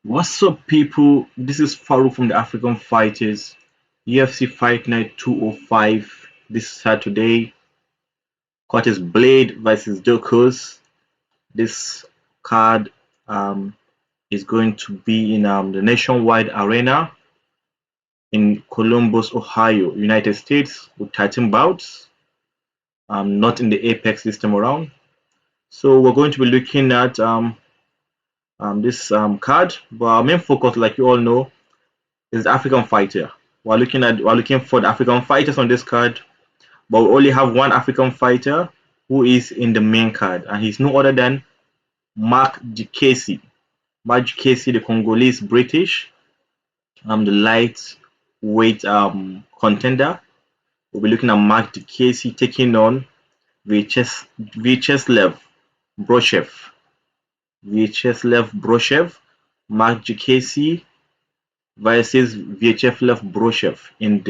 What's up, people? This is Farouk from the African Fighters. UFC Fight Night 205 this Saturday. Curtis Blade versus Dokos. This card is going to be in the Nationwide Arena in Columbus, Ohio, United States, with 13 bouts. Not in the Apex this time around. So we're going to be looking at this card, but our main focus, like you all know, is the African fighter. We're looking for the African fighters on this card, but we only have one African fighter who is in the main card, and he's no other than Marc Diakiese. Marc Diakiese, the Congolese British, the lightweight contender. We'll be looking at Marc Diakiese taking on Viacheslav Borschev. Viacheslav Borschev, Marc Diakiese versus Viacheslav Borschev in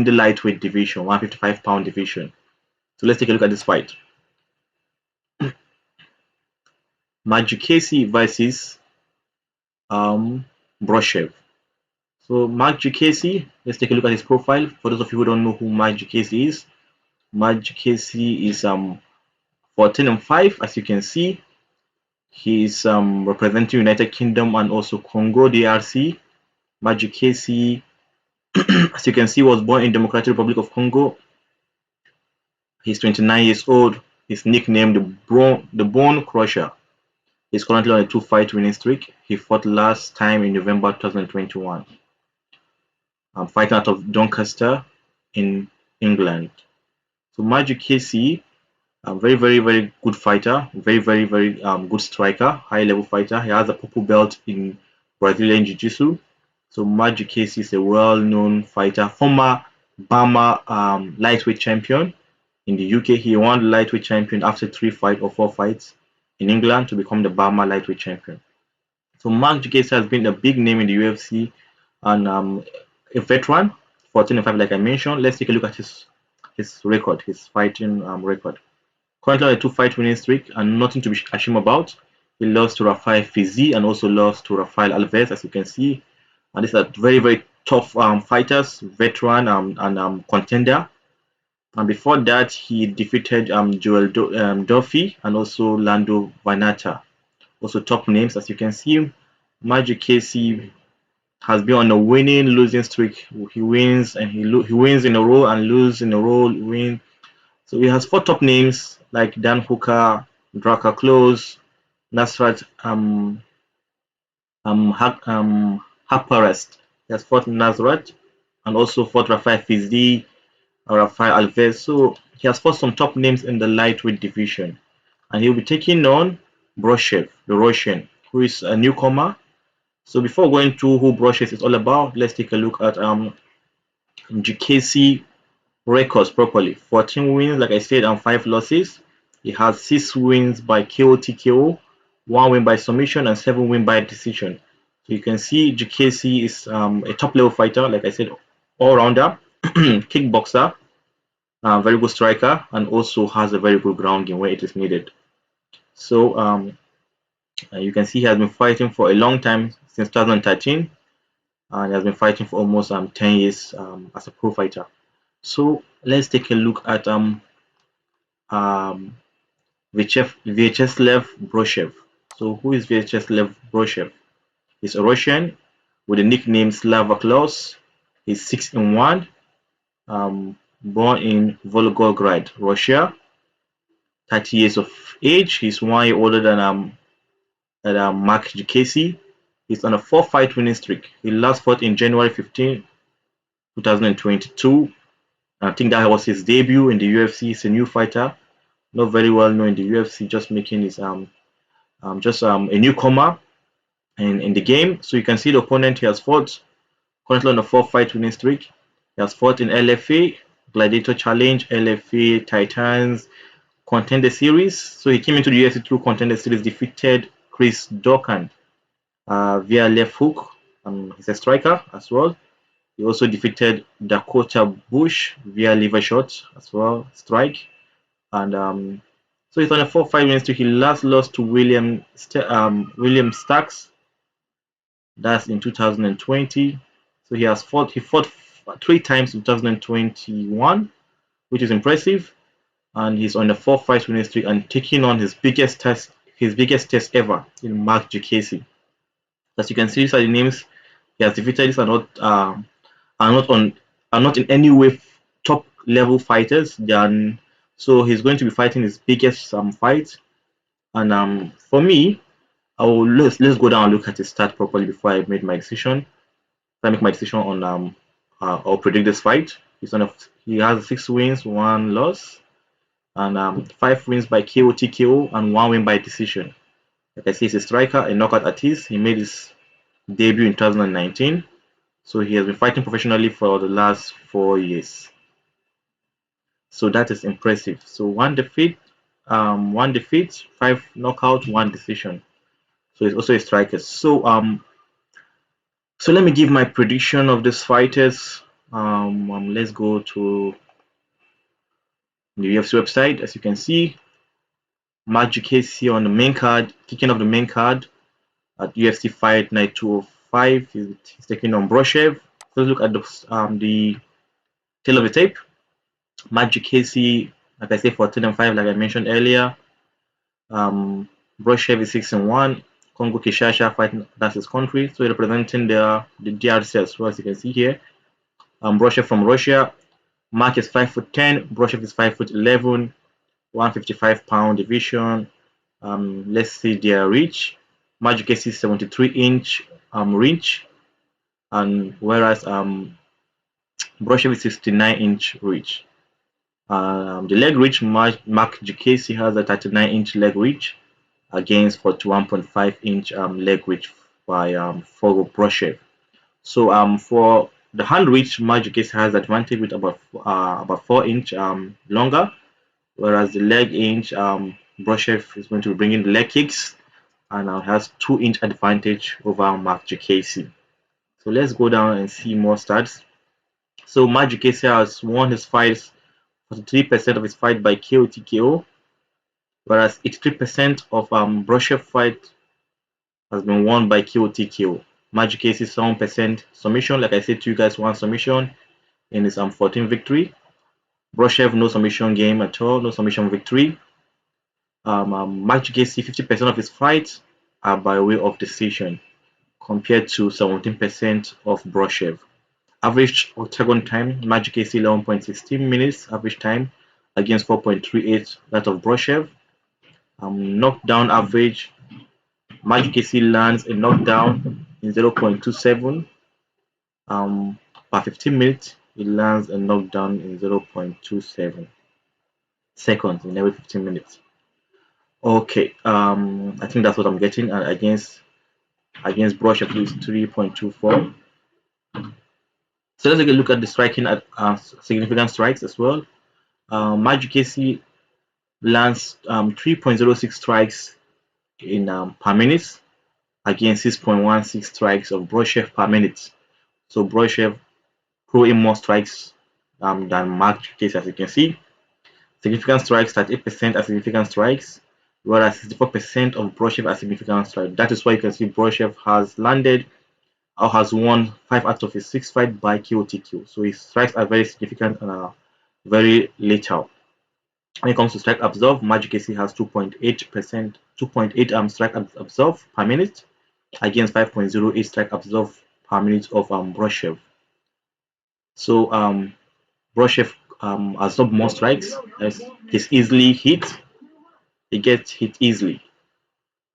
the lightweight division, 155-pound division. So let's take a look at this fight. Marc Diakiese versus Borschev. So Marc Diakiese, let's take a look at his profile. For those of you who don't know who Marc Diakiese is, Marc Diakiese is 14-5, as you can see. He is representing United Kingdom and also Congo DRC. Marc Diakiese, as you can see, was born in Democratic Republic of Congo. He's 29 years old. He's nicknamed the Bone Crusher. He's currently on a 2-fight winning streak. He fought last time in November 2021. Fighting out of Doncaster in England. So Marc Diakiese, very good fighter, very good striker, high level fighter. He has a purple belt in Brazilian Jiu-Jitsu. So Marc Diakiese is a well-known fighter, former Bama lightweight champion in the UK. He won the lightweight champion after 3 or 4 fights in England to become the Bama lightweight champion. So Marc Diakiese has been a big name in the UFC and a veteran, 14-5, like I mentioned. Let's take a look at his record, his fighting record. Currently on a 2-fight winning streak and nothing to be ashamed about. He lost to Rafael Fizzi and also lost to Rafael Alves, as you can see. And these are very tough fighters, veteran and contender. And before that, he defeated Joel Duffy and also Lando Vanata. Also top names, as you can see. Marc Diakiese has been on a losing streak. He wins and he wins in a row and loses in a row. Win. So he has 4 top names like Dan Hooker, Draka Close, Nasrat Harperest. He has fought Nasrat and also fought Rafael Fizdi and Rafael Alves. So he has fought some top names in the lightweight division. And he'll be taking on Borschev, the Russian, who is a newcomer. So before going to who Borschev is all about, let's take a look at Diakiese records properly. 14 wins, like I said, and 5 losses. He has 6 wins by KO, 1 win by submission, and 7 wins by decision. So you can see Diakiese is a top level fighter, like I said, all-rounder, kickboxer, very good striker, and also has a very good ground game where it is needed. So you can see he has been fighting for a long time, since 2013, and he has been fighting for almost 10 years as a pro fighter. So let's take a look at Viacheslav Borschev. So who is Viacheslav Borschev? He's a Russian with the nickname Slava Klaus. He's 6-1, born in Volgograd, Russia. 30 years of age. He's 1 year older than Marc Diakiese. He's on a 4-fight winning streak. He last fought in January 15, 2022. I think that was his debut in the UFC. He's a new fighter, not very well known in the UFC, just making his a newcomer in the game. So you can see the opponent he has fought, currently on a 4-fight winning streak. He has fought in LFA, Gladiator Challenge, LFA, Titans, Contender Series. So he came into the UFC through Contender Series, defeated Chris Dorkan via left hook. He's a striker as well. He also defeated Dakota Bush via liver shot as well, strike. And so he's on a 4-5 win streak. He last lost to William Stacks That's in 2020. So he fought 3 times in 2021, which is impressive. And he's on the 4 fight winning streak and taking on his biggest test ever in Marc Diakiese. As you can see, these are the names he has defeated. These are not on are not in any way top level fighters. So he's going to be fighting his biggest fight. And for me, let's go down and look at his stat properly before I make my decision. I make my decision on I'll predict this fight. He has 6 wins, 1 loss, and 5 wins by KO TKO and 1 win by decision. Like I say, he's a striker, a knockout artist. He made his debut in 2019, so he has been fighting professionally for the last 4 years. So that is impressive. So 1 defeat, 5 knockout, 1 decision. So he's also a striker. So let me give my prediction of these fighters. Let's go to the UFC website. As you can see, Marc Diakiese on the main card, kicking off the main card at UFC Fight Night 205. He's taking on Borschev. So let's look at the tail of the tape. Marc Diakiese, like I say, 14-5, like I mentioned earlier. Borschev is 6-1. Congo Kinshasa fighting, that's his country, so representing the DRC as well, as you can see here. Borschev from Russia. Marc is 5'10", Borschev is 5'11", 155-pound division. Let's see their reach. Marc Diakiese is 73-inch reach, and whereas Borschev is 69-inch reach. The leg reach, Marc Diakiese has a 39-inch leg reach against 41.5-inch leg reach by Borschev. So for the hand reach, Marc Diakiese has advantage with about 4-inch longer, whereas the leg inch, Borschev is going to be bringing the leg kicks and has 2-inch advantage over Marc Diakiese. So let's go down and see more stats. So Marc Diakiese has won his fights, 43% of his fight by KO TKO, whereas 83% of Borschev fight has been won by KO TKO. Marc Diakiese is 7% submission. Like I said to you guys, 1 submission in his 14 victory. Borschev, no submission game at all, no submission victory. Marc Diakiese, 50% of his fights are by way of decision, compared to 17% of Borschev. Average octagon time, Marc Diakiese 11.16 minutes average time against 4.38 that of Borschev. Knockdown average, Marc Diakiese lands a knockdown in 0.27. Per 15 minutes, he lands a knockdown in 0.27 seconds in every 15 minutes. Okay, I think that's what I'm getting. Against Borschev is 3.24. So let's take a look at the striking at significant strikes as well. Marc Diakiese lands 3.06 strikes in per minute against 6.16 strikes of Borschev per minute. So Borschev threw in more strikes than Marc Diakiese, as you can see. Significant strikes, 38% are significant strikes, whereas 64% of Borschev are significant strikes. That is why you can see Borschev has landed or has won 5 out of his 6 fights by KO TKO. So his strikes are very significant and are very lethal. When it comes to strike absorb, Marc Diakiese has 2.8 strike absorb per minute against 5.08 strike absorb per minute of Borschev. So Borschev absorbs more strikes. He's easily hit. He gets hit easily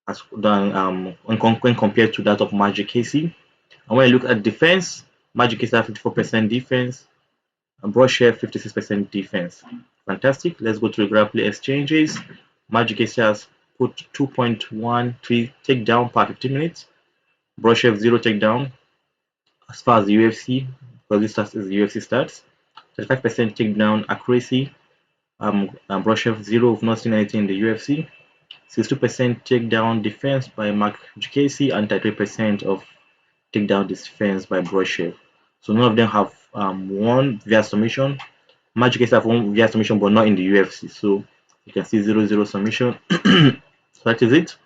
when compared to that of Marc Diakiese. And when you look at defense, Marc Diakiese has 54% defense and Borschev 56% defense. Fantastic. Let's go to the grappling exchanges. Marc Diakiese has put 2.13 takedown per 15 minutes. Borschev 0 takedown. As far as the UFC, because this stats is the UFC stats, 35% takedown accuracy. Borschev 0, have not seen anything in the UFC. 62% takedown defense by Marc Diakiese and 33% of takedown defense by Borschev. So none of them have won via submission. Marc Diakiese have won via submission, but not in the UFC. So you can see 0-0 submission. So that is it.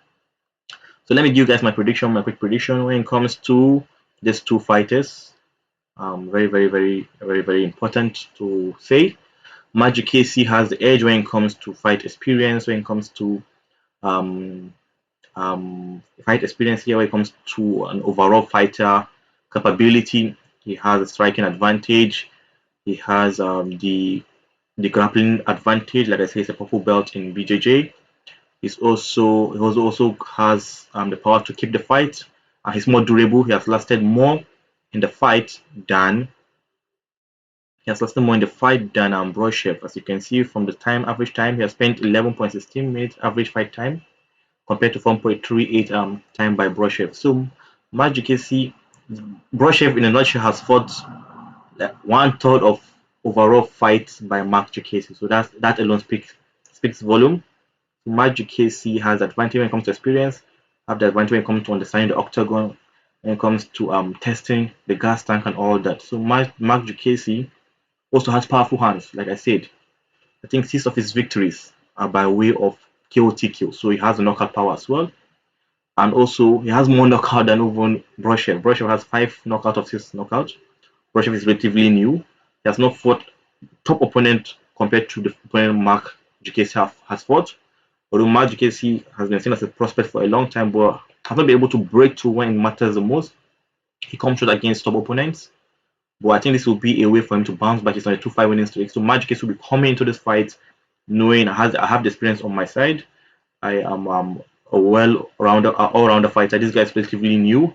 So let me give you guys my prediction, my quick prediction when it comes to these two fighters. Very important to say. Marc Diakiese has the edge when it comes to fight experience, when it comes to um, fight experience here, when it comes to an overall fighter capability. He has a striking advantage. He has the grappling advantage. Like I say, it's a purple belt in BJJ. He also has the power to keep the fight. He's more durable. He has lasted more in the fight than Borschev. As you can see from the average time, he has spent 11.16 minutes average fight time compared to 4.38 time by Borschev. So Marc Diakiese, Borschev in a nutshell has fought like 1/3 of overall fights by Marc Diakiese. So that alone speaks volume. Marc Diakiese has advantage when it comes to experience, have the advantage when it comes to understanding the octagon, when it comes to testing the gas tank and all that. So Marc Diakiese also has powerful hands. Like I said, I think 6 of his victories are by way of KO. So he has a knockout power as well. And also he has more knockout than even Borschev. Borschev has 5 knockout of 6 knockout. Borschev is relatively new. He has not fought top opponent compared to the opponent Marc Diakiese has fought. Although Marc Diakiese has been seen as a prospect for a long time, but has not been able to break through when it matters the most. He comes short against top opponents. But I think this will be a way for him to bounce back. He's on a 2-5 winning streak. So Marc Diakiese will be coming into this fight knowing I have the experience on my side. I am a all-rounder fighter. This guy is relatively new.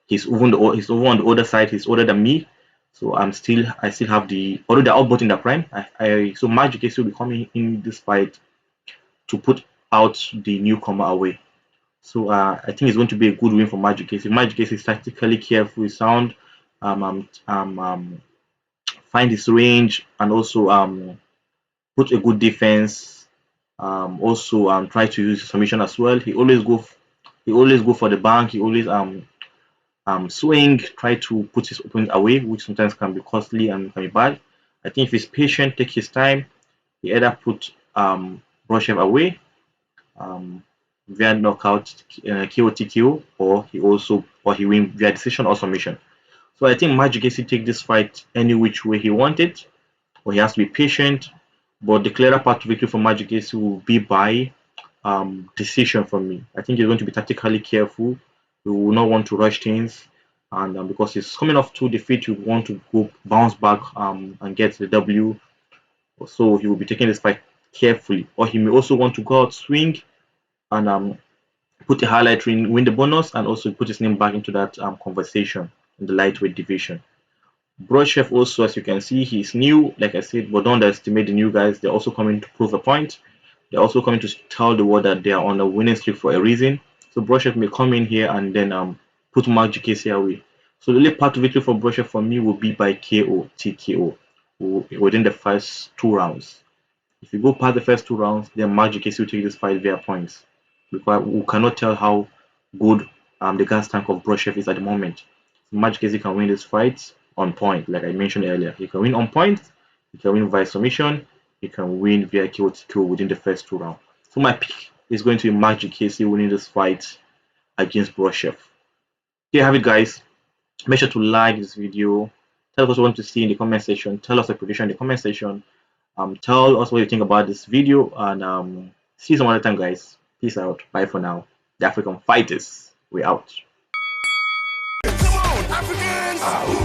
He's over on the older side. He's older than me. So I still have although they're all both in their prime. So Marc Diakiese will be coming in this fight to put out the newcomer away. So I think it's going to be a good win for Marc Diakiese. Marc Diakiese is tactically careful, he's sound, find his range, and also put a good defense. Also try to use submission as well. He always go for the bank. He always swing, try to put his opponent away, which sometimes can be costly and can be bad. I think if he's patient, take his time, he either put Borschev away via knockout, KO, or he win via decision or submission. So I think Marc Diakiese take this fight any which way he wanted, or he has to be patient. But the clearer path to victory for Marc Diakiese will be by decision from me. I think he's going to be tactically careful. He will not want to rush things, and because he's coming off 2 defeats, you want to go bounce back and get the W. So he will be taking this fight carefully, or he may also want to go out swing and put a highlight ring, win the bonus, and also put his name back into that conversation in the lightweight division. Borschev also, as you can see, he's new, like I said, but don't underestimate the new guys. They're also coming to prove a point. They're also coming to tell the world that they are on a winning streak for a reason. So Borschev may come in here and then put Marc Diakiese away. So the only path to victory for Borschev for me will be by KO within the first 2 rounds. If you go past the first 2 rounds, then Marc Diakiese will take this fight via points. Because we cannot tell how good the gas tank of Borschev is at the moment. So Marc Diakiese can win this fight on point, like I mentioned earlier. He can win on point, he can win via submission, he can win via KO within the first 2 rounds. So my pick is going to be Marc Diakiese winning this fight against Borschev. Here you have it, guys. Make sure to like this video. Tell us what you want to see in the comment section. Tell us a prediction in the comment section. Tell us what you think about this video, and see you some other time, guys. Peace out. Bye for now. The African Fighters, we out. Come on, Africans!